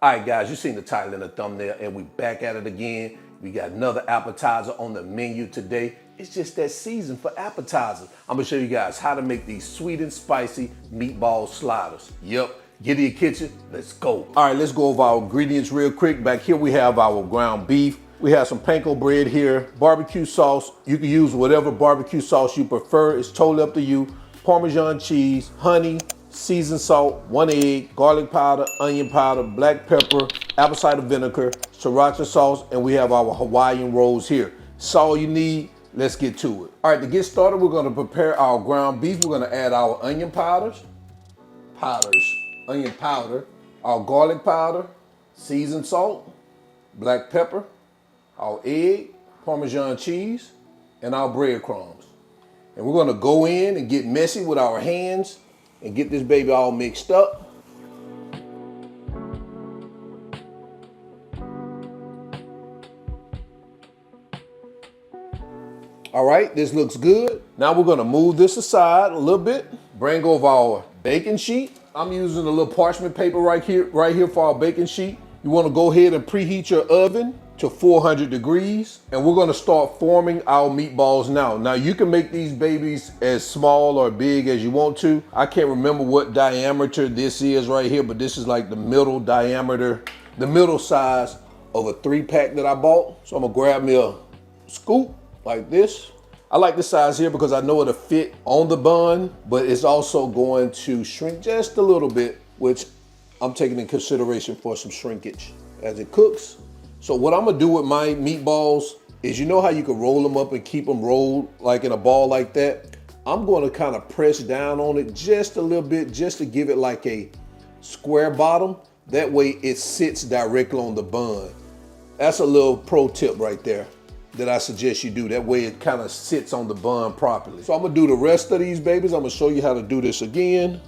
All right, guys, you seen the title and the thumbnail, and we back at it again. We got another appetizer on the menu today. It's just that season for appetizers. I'm gonna show you guys how to make these sweet and spicy meatball sliders. Yep, get in your kitchen, let's go. All right, let's go over our ingredients real quick. Back here we have our ground beef. We have some panko bread here, barbecue sauce. You can use whatever barbecue sauce you prefer. It's totally up to you. Parmesan cheese, honey, seasoned salt, 1 egg, garlic powder, onion powder, black pepper, apple cider vinegar, sriracha sauce, and we have our Hawaiian rolls here. That's all you need. Let's get to it. All right, to get started, we're gonna prepare our ground beef. We're gonna add our onion onion powder, our garlic powder, seasoned salt, black pepper, our egg, Parmesan cheese, and our breadcrumbs. And we're gonna go in and get messy with our hands and get this baby all mixed up. All right, this looks good. Now we're gonna move this aside a little bit. Bring over our baking sheet. I'm using a little parchment paper right here for our baking sheet. You wanna go ahead and preheat your oven to 400 degrees. And we're gonna start forming our meatballs now. Now you can make these babies as small or big as you want to. I can't remember what diameter this is right here, but this is like the middle diameter, the middle size of a 3-pack that I bought. So I'm gonna grab me a scoop like this. I like this size here because I know it'll fit on the bun, but it's also going to shrink just a little bit, which I'm taking in consideration for some shrinkage as it cooks. So what I'm gonna do with my meatballs is, you know how you can roll them up and keep them rolled like in a ball like that? I'm gonna kind of press down on it just a little bit, just to give it like a square bottom. That way it sits directly on the bun. That's a little pro tip right there that I suggest you do. That way it kind of sits on the bun properly. So I'm gonna do the rest of these babies. I'm gonna show you how to do this again.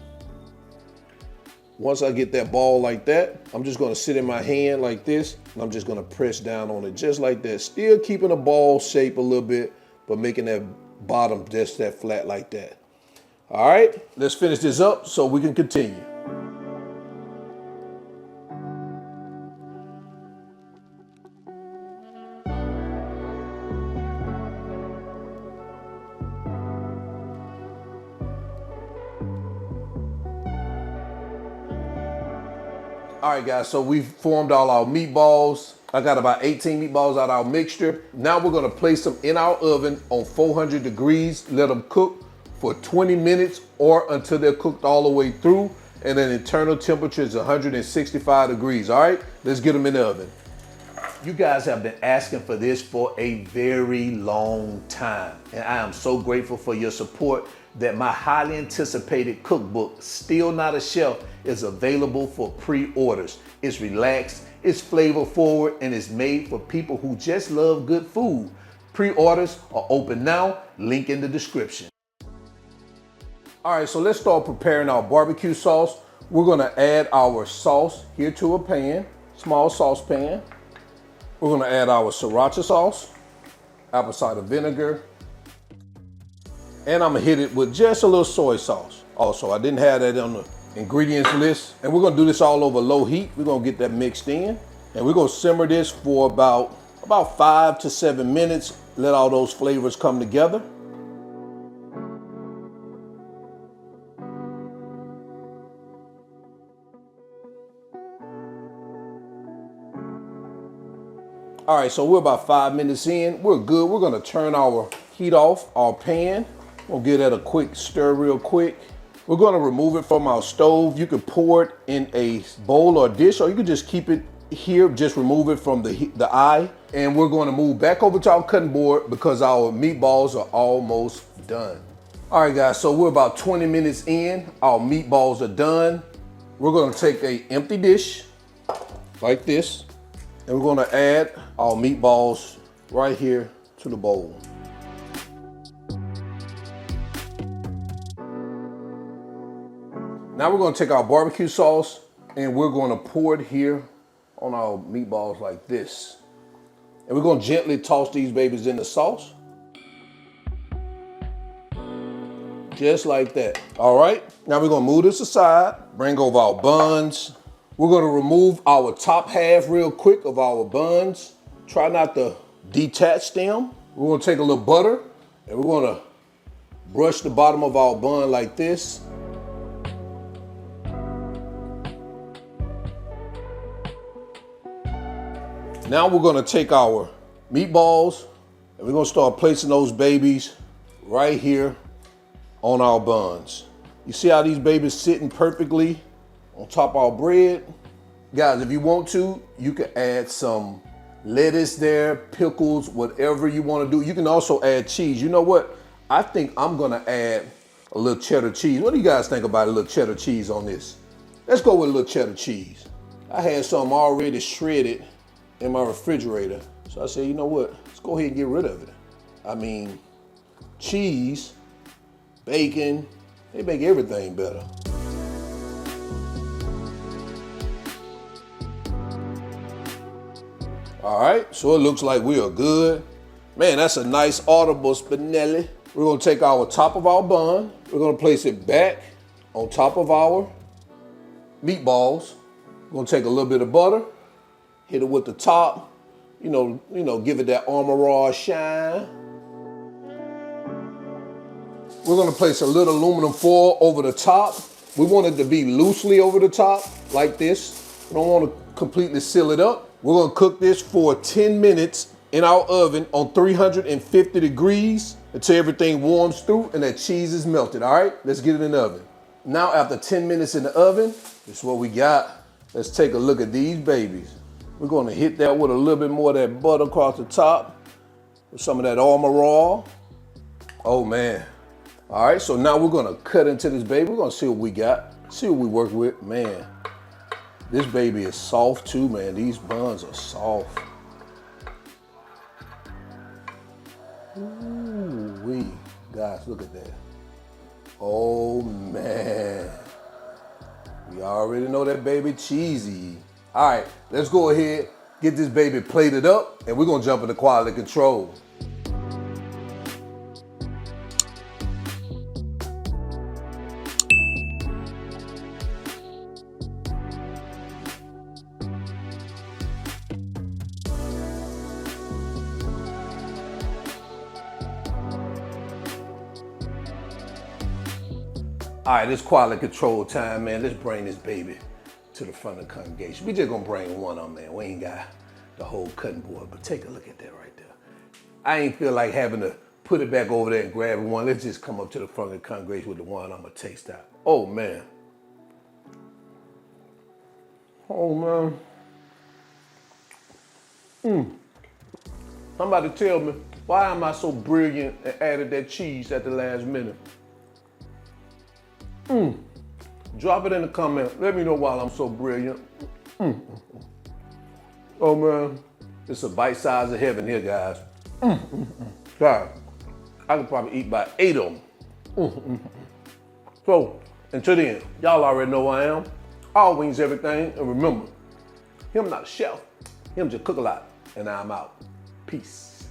Once I get that ball like that, I'm just gonna sit in my hand like this, and I'm just gonna press down on it just like that. Still keeping the ball shape a little bit, but making that bottom just that flat like that. All right, let's finish this up so we can continue. All right, guys, so we've formed all our meatballs. I got about 18 meatballs out of our mixture. Now we're gonna place them in our oven on 400 degrees, let them cook for 20 minutes or until they're cooked all the way through, and then internal temperature is 165 degrees, all right? Let's get them in the oven. You guys have been asking for this for a very long time, and I am so grateful for your support that my highly anticipated cookbook, Still Not a Chef, is available for pre-orders. It's relaxed, it's flavor forward, and it's made for people who just love good food. Pre-orders are open now, link in the description. All right, so let's start preparing our barbecue sauce. We're gonna add our sauce here to a pan, small saucepan. We're gonna add our sriracha sauce, apple cider vinegar, and I'm gonna hit it with just a little soy sauce. Also, I didn't have that on the ingredients list. And we're gonna do this all over low heat. We're gonna get that mixed in. And we're gonna simmer this for about 5 to 7 minutes. Let all those flavors come together. All right, so we're about 5 minutes in. We're good. We're gonna turn our heat off, our pan. We'll give that a quick stir real quick. We're gonna remove it from our stove. You can pour it in a bowl or dish, or you can just keep it here, just remove it from the eye. And we're gonna move back over to our cutting board because our meatballs are almost done. All right, guys, so we're about 20 minutes in. Our meatballs are done. We're gonna take a empty dish like this, and we're gonna add our meatballs right here to the bowl. Now we're gonna take our barbecue sauce and we're gonna pour it here on our meatballs like this. And we're gonna gently toss these babies in the sauce. Just like that. All right, now we're gonna move this aside, bring over our buns, We're gonna remove our top half real quick of our buns. Try not to detach them. We're gonna take a little butter and we're gonna brush the bottom of our bun like this. Now we're gonna take our meatballs and we're gonna start placing those babies right here on our buns. You see how these babies sitting perfectly on top of our bread? Guys, if you want to, you can add some lettuce there, pickles, whatever you want to do. You can also add cheese. You know what? I think I'm gonna add a little cheddar cheese. What do you guys think about a little cheddar cheese on this? Let's go with a little cheddar cheese. I had some already shredded in my refrigerator. So I said, you know what? Let's go ahead and get rid of it. I mean, cheese, bacon, they make everything better. All right, so it looks like we are good. Man, that's a nice audible Spinelli. We're gonna take our top of our bun. We're gonna place it back on top of our meatballs. We're gonna take a little bit of butter, hit it with the top, you know, give it that Armor Raw shine. We're gonna place a little aluminum foil over the top. We want it to be loosely over the top, like this. We don't want to completely seal it up. We're gonna cook this for 10 minutes in our oven on 350 degrees until everything warms through and that cheese is melted, all right? Let's get it in the oven. Now, after 10 minutes in the oven, this is what we got. Let's take a look at these babies. We're gonna hit that with a little bit more of that butter across the top, with some of that Armor Raw. Oh man. All right, so now we're gonna cut into this baby. We're gonna see what we got, see what we work with. Man, this baby is soft too, man. These buns are soft. Ooh-wee. Guys, look at that. Oh man. We already know that baby cheesy. All right, let's go ahead, get this baby plated up, and we're gonna jump into quality control. All right, it's quality control time, man. Let's bring this baby to the front of the congregation. We just gonna bring one on, man. We ain't got the whole cutting board, but take a look at that right there. I ain't feel like having to put it back over there and grab one. Let's just come up to the front of the congregation with the one I'm gonna taste out. Oh man. Oh man. Somebody tell me, why am I so brilliant and added that cheese at the last minute? Drop it in the comment. Let me know why I'm so brilliant. Oh man, it's a bite size of heaven here, guys. God, I could probably eat about 8 of them. So, until then, y'all already know who I am. All wings, everything. And remember, him not a chef, him just cook a lot. And I'm out. Peace.